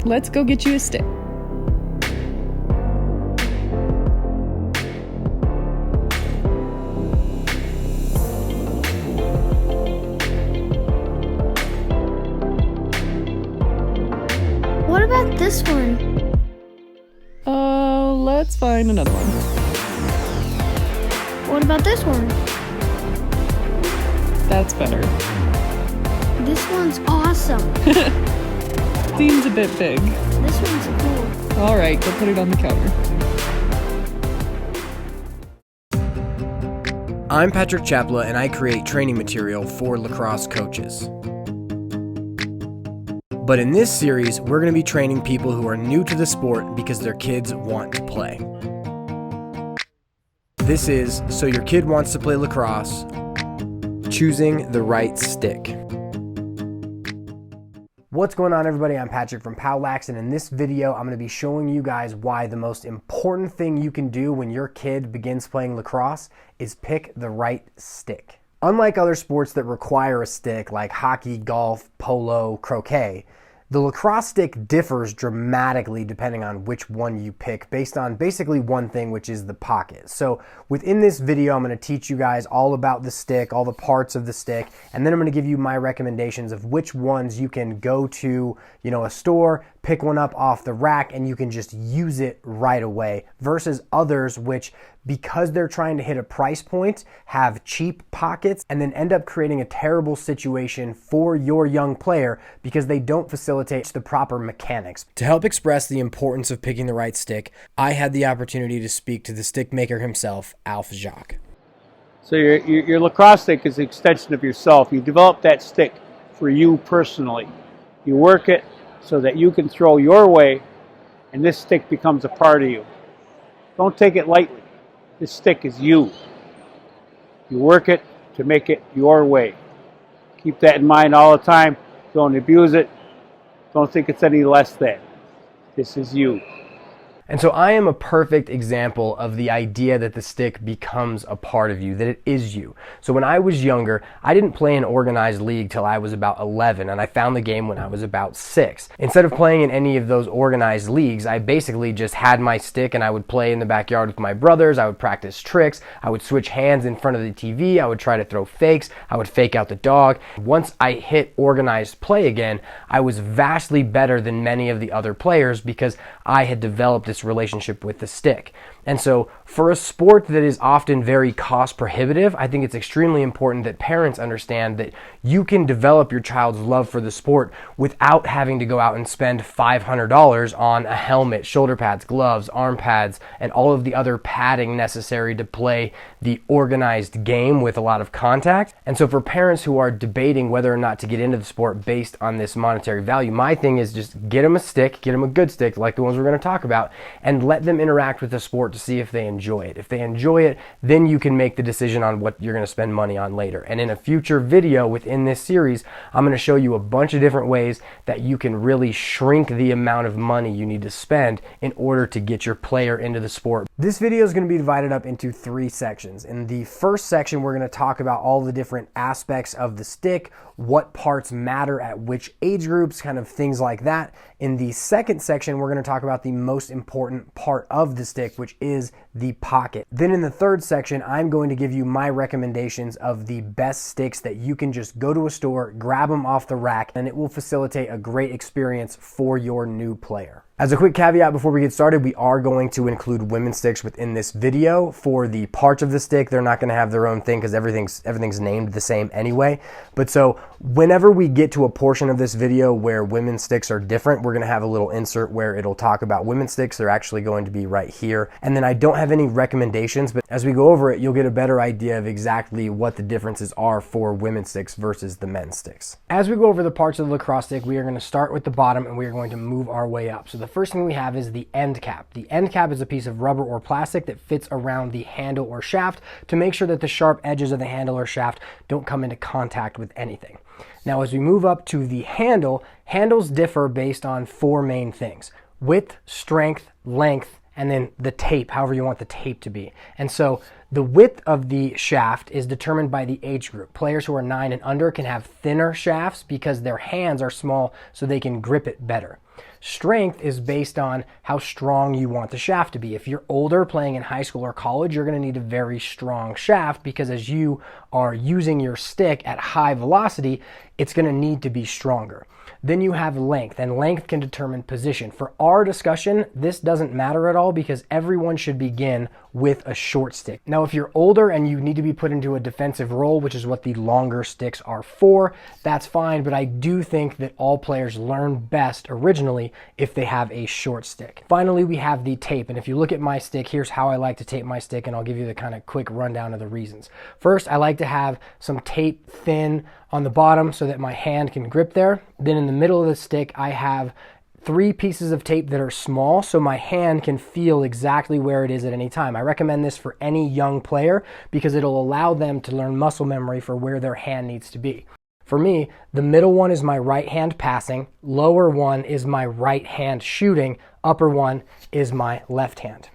let's go get you a stick. What about this one? Let's find another one. What about this one? That's better. This one's awesome. Seems a bit big. This one's cool. All right, go put it on the counter. I'm Patrick Chapla, and I create training material for lacrosse coaches. But in this series, we're going to be training people who are new to the sport because their kids want to play. This is So Your Kid Wants to Play Lacrosse, Choosing the Right Stick. What's going on, everybody? I'm Patrick from POWLAX, and in this video, I'm going to be showing you guys why the most important thing you can do when your kid begins playing lacrosse is pick the right stick. Unlike other sports that require a stick like hockey, golf, polo, croquet, the lacrosse stick differs dramatically depending on which one you pick based on basically one thing, which is the pocket. So within this video, I'm going to teach you guys all about the stick, all the parts of the stick, and then I'm going to give you my recommendations of which ones you can go to, a store, pick one up off the rack, and you can just use it right away versus others which, because they're trying to hit a price point, have cheap pockets and then end up creating a terrible situation for your young player because they don't facilitate the proper mechanics. To help express the importance of picking the right stick, I had the opportunity to speak to the stick maker himself, Alf Jacques. So your lacrosse stick is an extension of yourself. You develop that stick for you personally. You work it so that you can throw your way and this stick becomes a part of you. Don't take it lightly. This stick is you. You work it to make it your way. Keep that in mind all the time. Don't abuse it. Don't think it's any less than. This is you. And so I am a perfect example of the idea that the stick becomes a part of you, that it is you. So when I was younger, I didn't play in organized league till I was about 11, and I found the game when I was about 6. Instead of playing in any of those organized leagues, I basically just had my stick and I would play in the backyard with my brothers. I would practice tricks. I would switch hands in front of the TV. I would try to throw fakes. I would fake out the dog. Once I hit organized play again, I was vastly better than many of the other players because I had developed this relationship with the stick. And so for a sport that is often very cost prohibitive, I think it's extremely important that parents understand that you can develop your child's love for the sport without having to go out and spend $500 on a helmet, shoulder pads, gloves, arm pads, and all of the other padding necessary to play the organized game with a lot of contact. And so for parents who are debating whether or not to get into the sport based on this monetary value, my thing is just get them a stick, get them a good stick like the ones we're going to talk about, and let them interact with the sport to see if they enjoy it. If they enjoy it, then you can make the decision on what you're going to spend money on later. And in a future video within this series, I'm going to show you a bunch of different ways that you can really shrink the amount of money you need to spend in order to get your player into the sport. This video is going to be divided up into 3 sections. In the first section, we're going to talk about all the different aspects of the stick, what parts matter at which age groups, kind of things like that. In the second section, we're going to talk about the most important part of the stick, which is the pocket. Then in the third section, I'm going to give you my recommendations of the best sticks that you can just go to a store, grab them off the rack, and it will facilitate a great experience for your new player. As a quick caveat before we get started, we are going to include women's sticks within this video. For the parts of the stick, they're not going to have their own thing because everything's named the same anyway. But so whenever we get to a portion of this video where women's sticks are different, we're going to have a little insert where it'll talk about women's sticks. They're actually going to be right here. And then I don't have any recommendations, but as we go over it, you'll get a better idea of exactly what the differences are for women's sticks versus the men's sticks. As we go over the parts of the lacrosse stick, we are going to start with the bottom and we are going to move our way up. So the first thing we have is the end cap. The end cap is a piece of rubber or plastic that fits around the handle or shaft to make sure that the sharp edges of the handle or shaft don't come into contact with anything. Now, as we move up to the handle, handles differ based on 4 main things: width, strength, length, and then the tape, however you want the tape to be. And so The width of the shaft is determined by the age group. Players who are 9 and under can have thinner shafts because their hands are small so they can grip it better. Strength is based on how strong you want the shaft to be. If you're older, playing in high school or college, you're going to need a very strong shaft because as you are using your stick at high velocity, it's going to need to be stronger. Then you have length, and length can determine position. For our discussion, this doesn't matter at all because everyone should begin with a short stick. Now, if you're older and you need to be put into a defensive role, which is what the longer sticks are for, that's fine, but I do think that all players learn best originally if they have a short stick. Finally, we have the tape, and if you look at my stick, here's how I like to tape my stick, and I'll give you the kind of quick rundown of the reasons. First, I like to have some tape thin on the bottom so that my hand can grip there. Then in the middle of the stick, I have 3 pieces of tape that are small so my hand can feel exactly where it is at any time. I recommend this for any young player because it'll allow them to learn muscle memory for where their hand needs to be. For me, the middle one is my right hand passing, lower one is my right hand shooting, upper one is my left hand.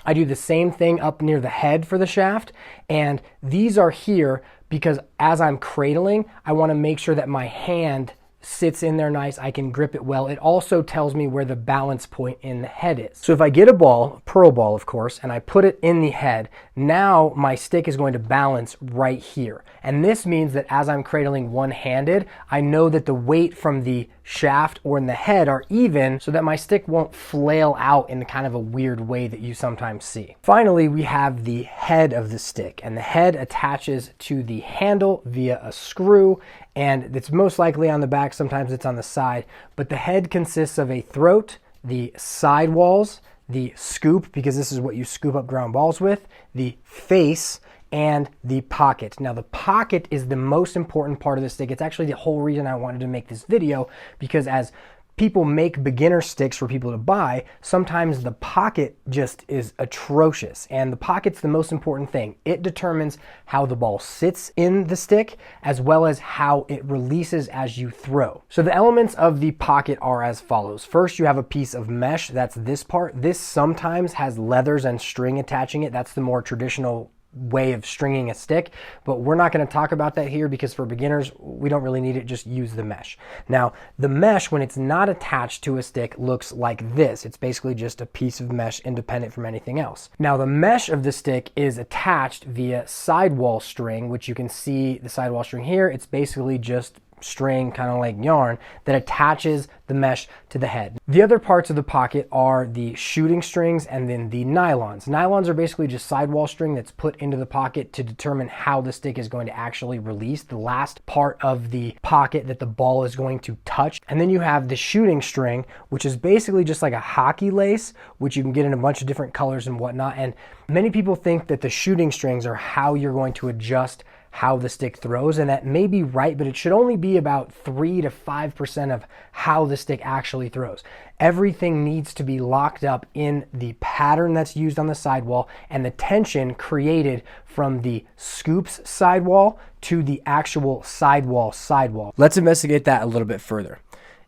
I do the same thing up near the head for the shaft, and these are here because as I'm cradling, I want to make sure that my hand sits in there nice, I can grip it well. It also tells me where the balance point in the head is. So if I get a ball, a pearl ball of course, and I put it in the head, now my stick is going to balance right here. And this means that as I'm cradling one-handed, I know that the weight from the shaft or in the head are even so that my stick won't flail out in kind of a weird way that you sometimes see. Finally, we have the head of the stick, and the head attaches to the handle via a screw, and it's most likely on the back, sometimes it's on the side, but the head consists of a throat, the sidewalls, the scoop, because this is what you scoop up ground balls with, the face, and the pocket. Now the pocket is the most important part of the stick. It's actually the whole reason I wanted to make this video, because as people make beginner sticks for people to buy, sometimes the pocket just is atrocious, and the pocket's the most important thing. It determines how the ball sits in the stick as well as how it releases as you throw. So the elements of the pocket are as follows. First, you have a piece of mesh, that's this part. This sometimes has leathers and string attaching it. That's the more traditional way of stringing a stick, but we're not going to talk about that here because for beginners we don't really need it, just use the mesh. Now the mesh, when it's not attached to a stick, looks like this. It's basically just a piece of mesh independent from anything else. Now the mesh of the stick is attached via sidewall string, which you can see the sidewall string here. It's basically just string, kind of like yarn, that attaches the mesh to the head. The other parts of the pocket are the shooting strings and then the nylons. Nylons are basically just sidewall string that's put into the pocket to determine how the stick is going to actually release, the last part of the pocket that the ball is going to touch. And then you have the shooting string, which is basically just like a hockey lace, which you can get in a bunch of different colors and whatnot. And many people think that the shooting strings are how you're going to adjust how the stick throws, and that may be right, but it should only be about 3 to 5% of how the stick actually throws. Everything needs to be locked up in the pattern that's used on the sidewall and the tension created from the scoops sidewall to the actual sidewall. Let's investigate that a little bit further.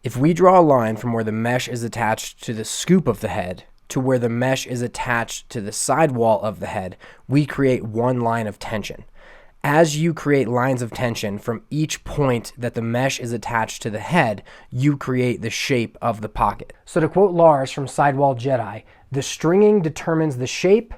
If we draw a line from where the mesh is attached to the scoop of the head to where the mesh is attached to the sidewall of the head, we create one line of tension. As you create lines of tension from each point that the mesh is attached to the head, you create the shape of the pocket. So to quote Lars from Sidewall Jedi, the stringing determines the shape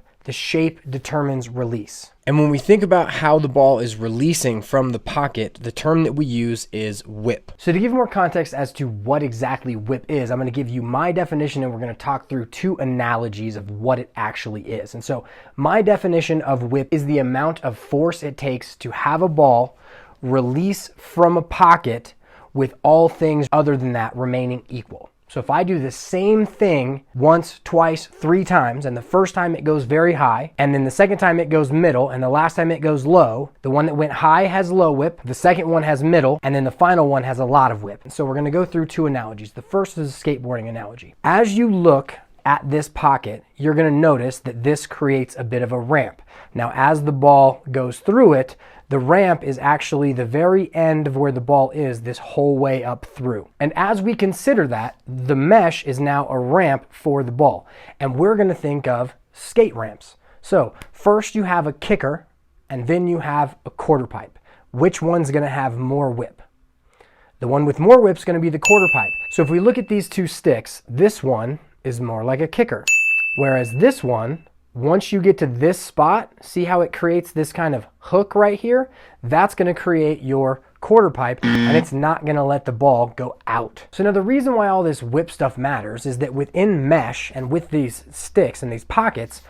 determines release. And when we think about how the ball is releasing from the pocket, the term that we use is whip. So to give more context as to what exactly whip is, I'm going to give you my definition and we're going to talk through 2 analogies of what it actually is. And so my definition of whip is the amount of force it takes to have a ball release from a pocket with all things other than that remaining equal. So if I do the same thing once, twice, 3 times, and the first time it goes very high, and then the second time it goes middle, and the last time it goes low, the one that went high has low whip, the second one has middle, and then the final one has a lot of whip. So we're going to go through 2 analogies. The first is a skateboarding analogy. As you look at this pocket, you're going to notice that this creates a bit of a ramp. Now as the ball goes through it, the ramp is actually the very end of where the ball is this whole way up through. And as we consider that, the mesh is now a ramp for the ball. And we're going to think of skate ramps. So first you have a kicker, and then you have a quarter pipe. Which one's going to have more whip? The one with more whip is going to be the quarter pipe. So if we look at these two sticks, this one is more like a kicker. Whereas this one, once you get to this spot, see how it creates this kind of hook right here? That's going to create your quarter pipe, and it's not going to let the ball go out. So now the reason why all this whip stuff matters is that within mesh and with these sticks and these pockets,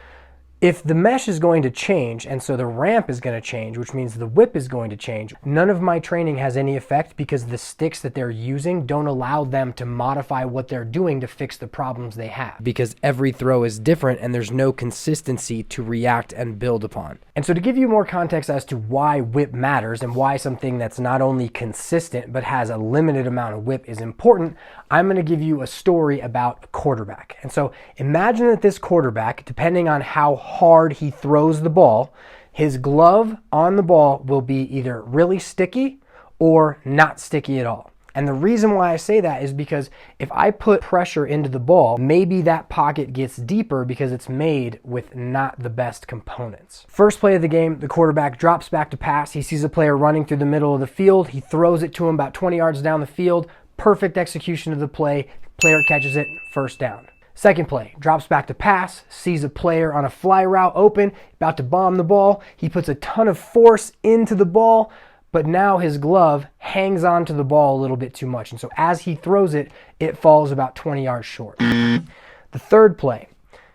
if the mesh is going to change, and so the ramp is going to change, which means the whip is going to change, none of my training has any effect because the sticks that they're using don't allow them to modify what they're doing to fix the problems they have. Because every throw is different and there's no consistency to react and build upon. And so to give you more context as to why whip matters and why something that's not only consistent but has a limited amount of whip is important, I'm going to give you a story about a quarterback. And so imagine that this quarterback, depending on how hard he throws the ball, his glove on the ball will be either really sticky or not sticky at all. And the reason why I say that is because if I put pressure into the ball, maybe that pocket gets deeper because it's made with not the best components. First play of the game, the quarterback drops back to pass. He sees a player running through the middle of the field. He throws it to him about 20 yards down the field. Perfect execution of the play. Player catches it, first down. Second play, drops back to pass, sees a player on a fly route open, about to bomb the ball. He puts a ton of force into the ball, but now his glove hangs onto the ball a little bit too much. And so as he throws it, it falls about 20 yards short. The third play,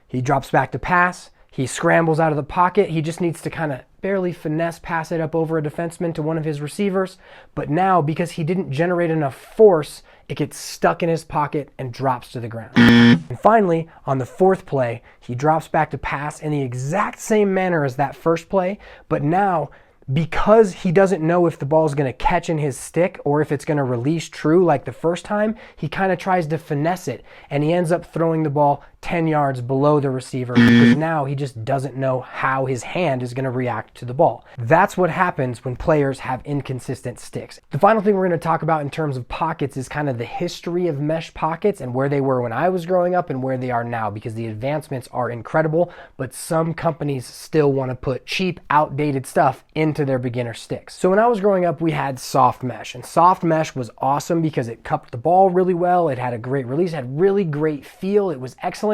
he drops back to pass. He scrambles out of the pocket. He just needs to kind of barely finesse pass it up over a defenseman to one of his receivers. But now, because he didn't generate enough force, it gets stuck in his pocket and drops to the ground. And finally, on the fourth play, he drops back to pass in the exact same manner as that first play, but now, because he doesn't know if the ball is going to catch in his stick or if it's going to release true like the first time, he kind of tries to finesse it, and he ends up throwing the ball 10 yards below the receiver because now he just doesn't know how his hand is going to react to the ball. That's what happens when players have inconsistent sticks. The final thing we're going to talk about in terms of pockets is kind of the history of mesh pockets and where they were when I was growing up and where they are now, because the advancements are incredible, but some companies still want to put cheap, outdated stuff into their beginner sticks. So when I was growing up, we had soft mesh, and soft mesh was awesome because it cupped the ball really well. It had a great release, had really great feel. It was excellent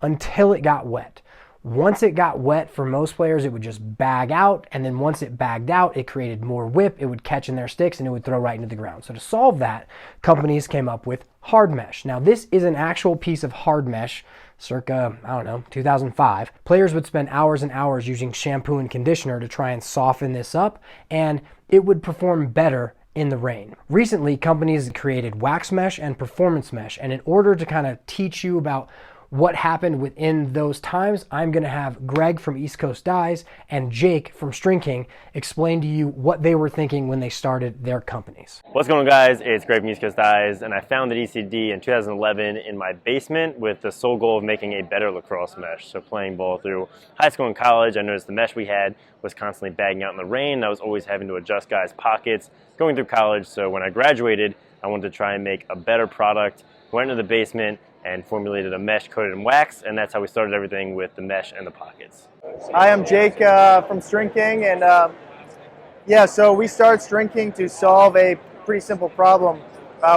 until it got wet. Once it got wet, for most players, it would just bag out, and then once it bagged out, it created more whip, it would catch in their sticks, and it would throw right into the ground. So to solve that, companies came up with hard mesh. Now this is an actual piece of hard mesh, circa, 2005. Players would spend hours and hours using shampoo and conditioner to try and soften this up, and it would perform better in the rain. Recently, companies created wax mesh and performance mesh, and in order to kind of teach you about what happened within those times, I'm going to have Greg from East Coast Dyes and Jake from String King explain to you what they were thinking when they started their companies. What's going on, guys? It's Greg from East Coast Dyes, and I founded ECD in 2011 in my basement with the sole goal of making a better lacrosse mesh. So playing ball through high school and college, I noticed the mesh we had was constantly bagging out in the rain. I was always having to adjust guys' pockets going through college. So when I graduated, I wanted to try and make a better product. Went into the basement and formulated a mesh coated in wax, and that's how we started everything with the mesh and the pockets. Hi, I'm Jake from String King, and so we started String King to solve a pretty simple problem.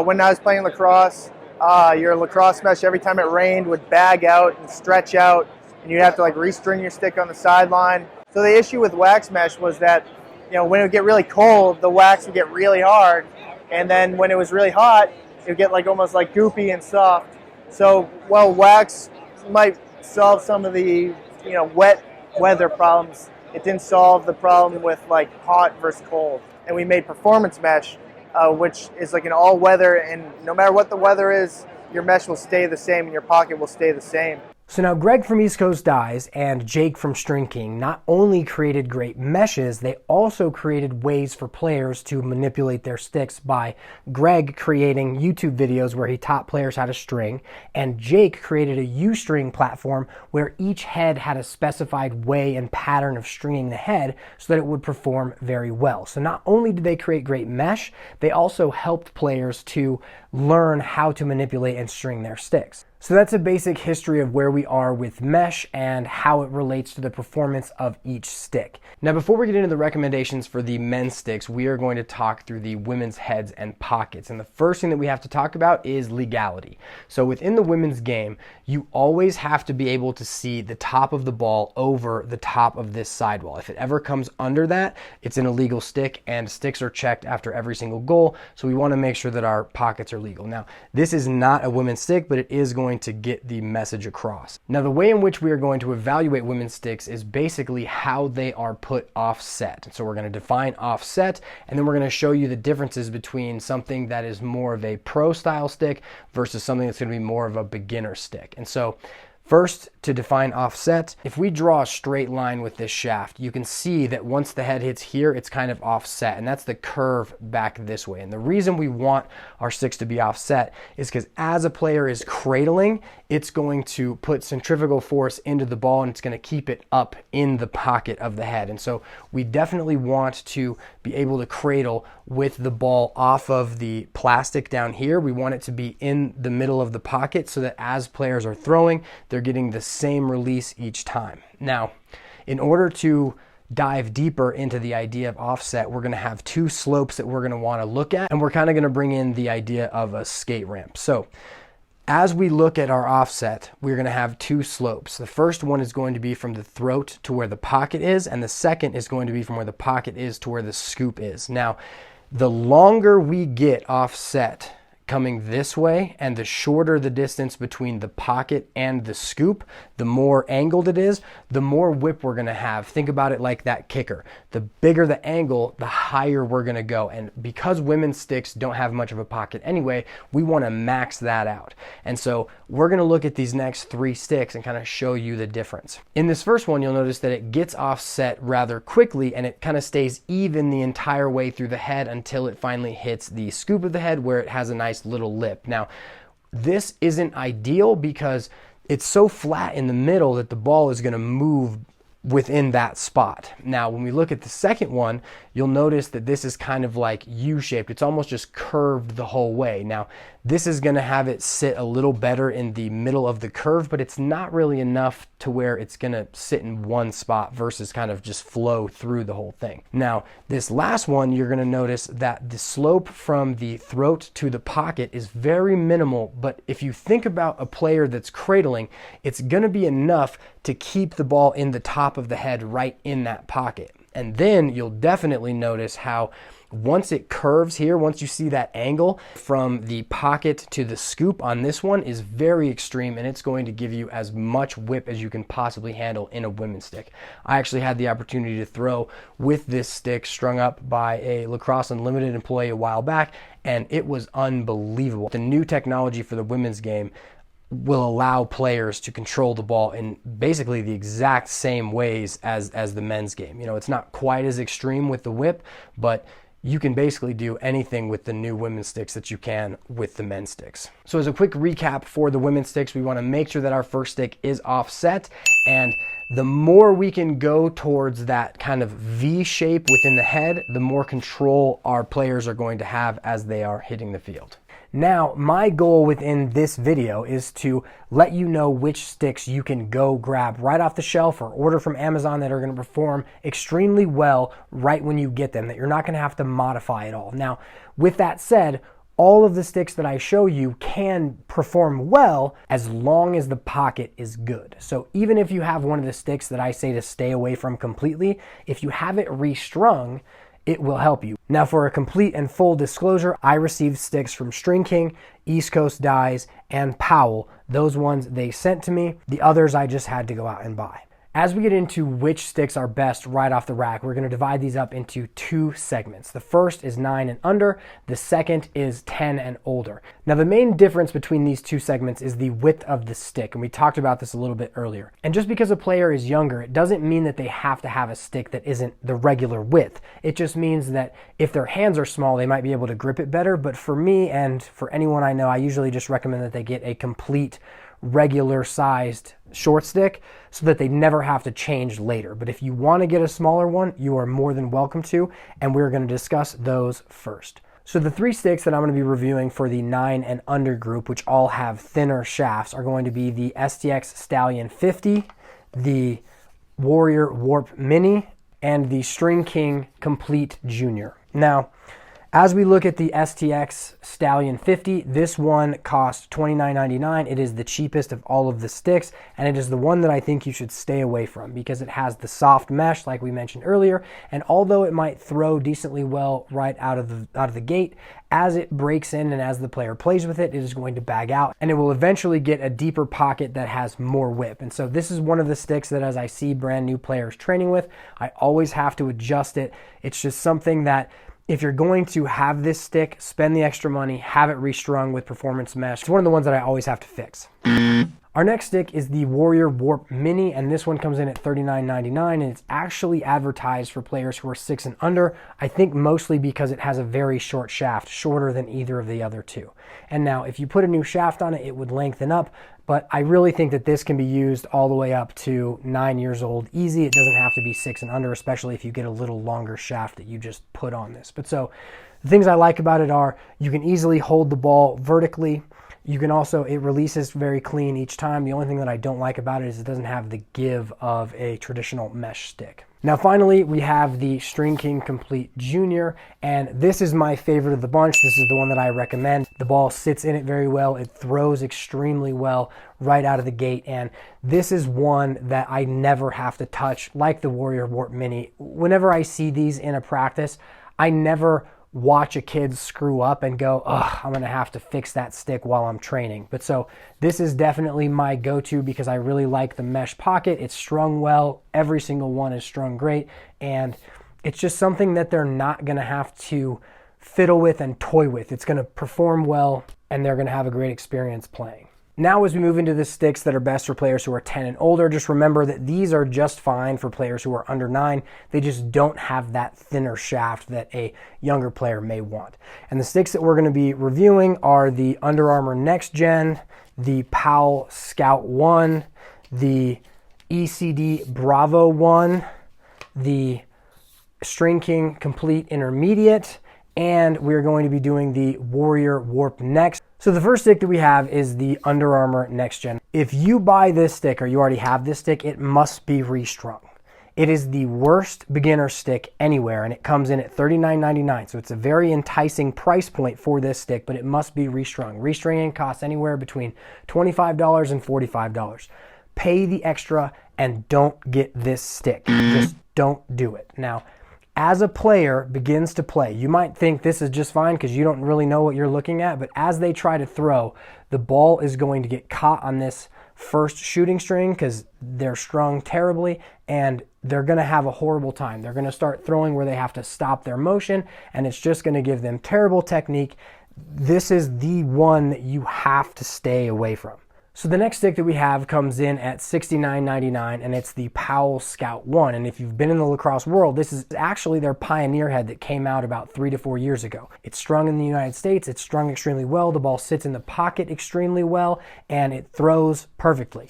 When I was playing lacrosse, your lacrosse mesh, every time it rained, would bag out and stretch out, and you'd have to like restring your stick on the sideline. So the issue with wax mesh was that, when it would get really cold, the wax would get really hard, and then when it was really hot, it would get like almost like goopy and soft. So, while wax might solve some of the, wet weather problems, it didn't solve the problem with like hot versus cold. And we made performance mesh, which is like an all-weather, and no matter what the weather is, your mesh will stay the same and your pocket will stay the same. So now Greg from East Coast Dyes and Jake from String King not only created great meshes, they also created ways for players to manipulate their sticks by Greg creating YouTube videos where he taught players how to string, and Jake created a U-string platform where each head had a specified way and pattern of stringing the head so that it would perform very well. So not only did they create great mesh, they also helped players to learn how to manipulate and string their sticks. So that's a basic history of where we are with mesh and how it relates to the performance of each stick. Now, before we get into the recommendations for the men's sticks, we are going to talk through the women's heads and pockets. And the first thing that we have to talk about is legality. So within the women's game, you always have to be able to see the top of the ball over the top of this sidewall. If it ever comes under that, it's an illegal stick, and sticks are checked after every single goal. So we want to make sure that our pockets are legal. Now, this is not a women's stick, but it is going to get the message across. Now, the way in which we are going to evaluate women's sticks is basically how they are put offset. So we're going to define offset, and then we're going to show you the differences between something that is more of a pro style stick versus something that's going to be more of a beginner stick. And so first, to define offset, if we draw a straight line with this shaft, you can see that once the head hits here, it's kind of offset, and that's the curve back this way. And the reason we want our sticks to be offset is because as a player is cradling, it's going to put centrifugal force into the ball, and it's going to keep it up in the pocket of the head. And so we definitely want to be able to cradle with the ball off of the plastic down here. We want it to be in the middle of the pocket so that as players are throwing, they're getting the same release each time. Now, in order to dive deeper into the idea of offset, we're going to have two slopes that we're going to want to look at, and we're kind of going to bring in the idea of a skate ramp. So as we look at our offset, we're going to have two slopes. The first one is going to be from the throat to where the pocket is, and the second is going to be from where the pocket is to where the scoop is. Now, the longer we get offset coming this way, and the shorter the distance between the pocket and the scoop, the more angled it is, the more whip we're going to have. Think about it like that kicker. The bigger the angle, the higher we're going to go. And because women's sticks don't have much of a pocket anyway, we want to max that out. And so we're going to look at these next three sticks and kind of show you the difference. In this first one, you'll notice that it gets offset rather quickly, and it kind of stays even the entire way through the head until it finally hits the scoop of the head, where it has a nice little lip. Now, this isn't ideal because it's so flat in the middle that the ball is going to move within that spot. Now, when we look at the second one, you'll notice that this is kind of like U-shaped. It's almost just curved the whole way. Now, this is going to have it sit a little better in the middle of the curve, but it's not really enough to where it's going to sit in one spot versus kind of just flow through the whole thing. Now, this last one, you're going to notice that the slope from the throat to the pocket is very minimal, but if you think about a player that's cradling, it's going to be enough to keep the ball in the top of the head right in that pocket. And then you'll definitely notice how once it curves here, once you see that angle from the pocket to the scoop on this one is very extreme, and it's going to give you as much whip as you can possibly handle in a women's stick. I actually had the opportunity to throw with this stick strung up by a Lacrosse Unlimited employee a while back, and it was unbelievable. The new technology for the women's game will allow players to control the ball in basically the exact same ways as the men's game. You know, it's not quite as extreme with the whip, but you can basically do anything with the new women's sticks that you can with the men's sticks. So as a quick recap for the women's sticks, we want to make sure that our first stick is offset, and the more we can go towards that kind of V shape within the head, the more control our players are going to have as they are hitting the field. Now, my goal within this video is to let you know which sticks you can go grab right off the shelf or order from Amazon that are going to perform extremely well right when you get them, that you're not going to have to modify at all. Now, with that said, all of the sticks that I show you can perform well as long as the pocket is good. So even if you have one of the sticks that I say to stay away from completely, if you have it restrung, it will help you. Now, for a complete and full disclosure, I received sticks from String King, East Coast Dyes, and Powell. Those ones they sent to me. The others I just had to go out and buy. As we get into which sticks are best right off the rack, we're going to divide these up into two segments. The first is 9 and under, the second is 10 and older. Now, the main difference between these two segments is the width of the stick, and we talked about this a little bit earlier. And just because a player is younger, it doesn't mean that they have to have a stick that isn't the regular width. It just means that if their hands are small, they might be able to grip it better. But for me and for anyone I know, I usually just recommend that they get a complete regular sized short stick so that they never have to change later. But if you want to get a smaller one, you are more than welcome to, and we're going to discuss those first. So the three sticks that I'm going to be reviewing for the 9 and under group, which all have thinner shafts, are going to be the STX Stallion 50, the Warrior Warp Mini, and the String King Complete Junior. Now, as we look at the STX Stallion 50, this one costs $29.99. It is the cheapest of all of the sticks, and it is the one that I think you should stay away from because it has the soft mesh like we mentioned earlier, and although it might throw decently well right out of the gate, as it breaks in and as the player plays with it, it is going to bag out, and it will eventually get a deeper pocket that has more whip. And so this is one of the sticks that as I see brand new players training with, I always have to adjust it. It's just something that if you're going to have this stick, spend the extra money, have it restrung with performance mesh. It's one of the ones that I always have to fix. Our next stick is the Warrior Warp Mini, and this one comes in at $39.99, and it's actually advertised for players who are 6 and under, I think mostly because it has a very short shaft, shorter than either of the other two. And now, if you put a new shaft on it, it would lengthen up, but I really think that this can be used all the way up to 9 years old easy. It doesn't have to be 6 and under, especially if you get a little longer shaft that you just put on this. But so, the things I like about it are you can easily hold the ball vertically. You can also, it releases very clean each time. The only thing that I don't like about it is it doesn't have the give of a traditional mesh stick. Now finally, we have the String King Complete Junior, and this is my favorite of the bunch. This is the one that I recommend. The ball sits in it very well. It throws extremely well right out of the gate, and this is one that I never have to touch, like the Warrior Warp Mini. Whenever I see these in a practice, I never watch a kid screw up and go, ugh, I'm gonna have to fix that stick while I'm training. But so this is definitely my go-to because I really like the mesh pocket. It's strung well. Every single one is strung great. And it's just something that they're not gonna have to fiddle with and toy with. It's gonna perform well and they're gonna have a great experience playing. Now as we move into the sticks that are best for players who are 10 and older, just remember that these are just fine for players who are under 9. They just don't have that thinner shaft that a younger player may want. And the sticks that we're going to be reviewing are the Under Armour Nex Gen, the POWLAX Scout 1, the ECD Bravo 1, the String King Complete Intermediate, and we're going to be doing the Warrior Warp Nex. So the first stick that we have is the Under Armour Nex Gen. If you buy this stick or you already have this stick, it must be restrung. It is the worst beginner stick anywhere, and it comes in at $39.99. So it's a very enticing price point for this stick, but it must be restrung. Restringing costs anywhere between $25 and $45. Pay the extra and don't get this stick. Just don't do it. Now, as a player begins to play, you might think this is just fine because you don't really know what you're looking at, but as they try to throw, the ball is going to get caught on this first shooting string because they're strung terribly, and they're going to have a horrible time. They're going to start throwing where they have to stop their motion, and it's just going to give them terrible technique. This is the one that you have to stay away from. So the next stick that we have comes in at $69.99, and it's the POWLAX Scout 1. And if you've been in the lacrosse world, this is actually their pioneer head that came out about 3 to 4 years ago. It's strung in the United States. It's strung extremely well. The ball sits in the pocket extremely well, and it throws perfectly.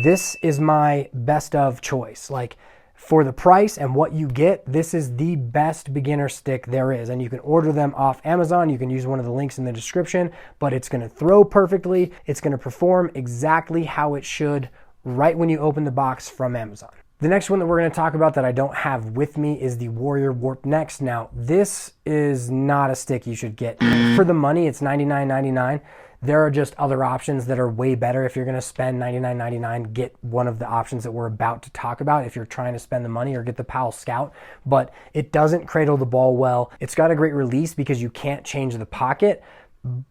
This is my best of choice. Like, for the price and what you get, this is the best beginner stick there is. And you can order them off Amazon. You can use one of the links in the description, but it's going to throw perfectly. It's going to perform exactly how it should right when you open the box from Amazon. The next one that we're going to talk about that I don't have with me is the Warrior Warp Nex. Now, this is not a stick you should get. For the money, it's $99.99. There are just other options that are way better. If you're going to spend $99.99, get one of the options that we're about to talk about if you're trying to spend the money, or get the POWLAX Scout. But it doesn't cradle the ball well. It's got a great release because you can't change the pocket,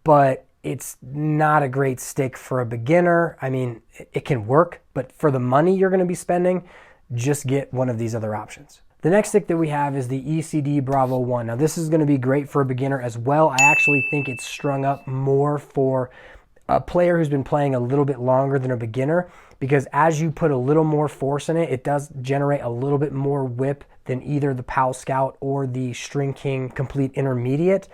but it's not a great stick for a beginner. I mean, it can work, but for the money you're going to be spending, just get one of these other options. The next stick that we have is the ECD Bravo 1. Now this is going to be great for a beginner as well. I actually think it's strung up more for a player who's been playing a little bit longer than a beginner, because as you put a little more force in it, it does generate a little bit more whip than either the POWLAX Scout or the String King Complete Intermediate.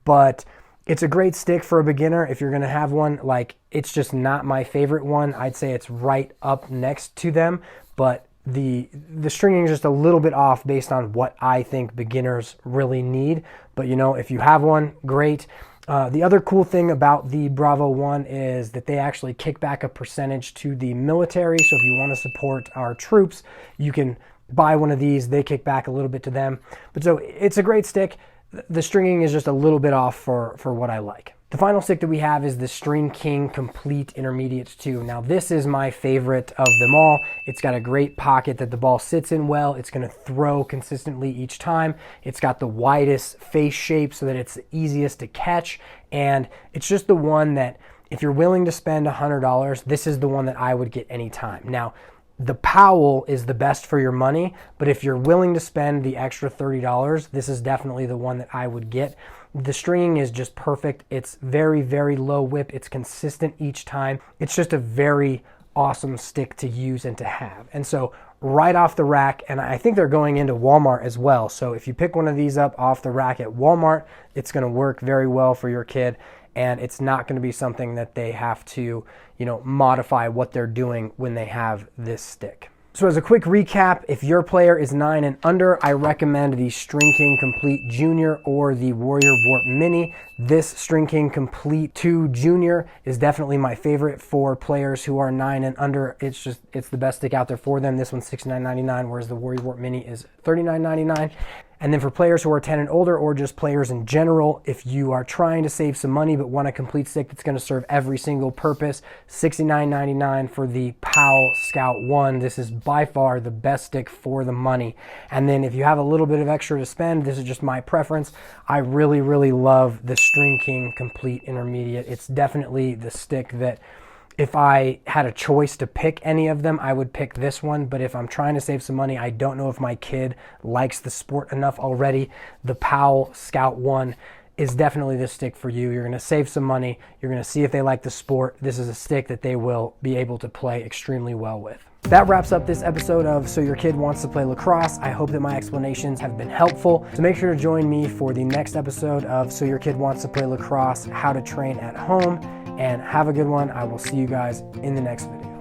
But it's a great stick for a beginner if you're going to have one. Like, it's just not my favorite one. I'd say it's right up next to them, but the stringing is just a little bit off based on what I think beginners really need. But you know, if you have one, great. The other cool thing about the Bravo 1 is that they actually kick back a percentage to the military. So if you want to support our troops, you can buy one of these. They kick back a little bit to them. But so it's a great stick. The stringing is just a little bit off for what I like. The final stick that we have is the String King Complete Intermediate 2. Now this is my favorite of them all. It's got a great pocket that the ball sits in well. It's going to throw consistently each time. It's got the widest face shape so that it's the easiest to catch. And it's just the one that if you're willing to spend $100, this is the one that I would get anytime. Now, the Powell is the best for your money, but if you're willing to spend the extra $30, this is definitely the one that I would get. The stringing is just perfect. It's very, very low whip. It's consistent each time. It's just a very awesome stick to use and to have. And so right off the rack, and I think they're going into Walmart as well. So if you pick one of these up off the rack at Walmart, it's going to work very well for your kid. And it's not going to be something that they have to, you know, modify what they're doing when they have this stick. So as a quick recap, if your player is 9 and under, I recommend the String King Complete Junior or the Warrior Warp Mini. This String King Complete 2 Junior is definitely my favorite for players who are 9 and under. It's the best stick out there for them. This one's $69.99, whereas the Warrior Warp Mini is $39.99. And then for players who are 10 and older, or just players in general, if you are trying to save some money but want a complete stick that's going to serve every single purpose, $69.99 for the POW Scout 1. This is by far the best stick for the money. And then if you have a little bit of extra to spend, this is just my preference. I really, really love the String King Complete Intermediate. It's definitely the stick that, if I had a choice to pick any of them, I would pick this one. But if I'm trying to save some money, I don't know if my kid likes the sport enough already, the POW Scout 1 is definitely the stick for you. You're going to save some money. You're going to see if they like the sport. This is a stick that they will be able to play extremely well with. That wraps up this episode of So Your Kid Wants to Play Lacrosse. I hope that my explanations have been helpful. So make sure to join me for the next episode of So Your Kid Wants to Play Lacrosse, How to Train at Home. And have a good one. I will see you guys in the next video.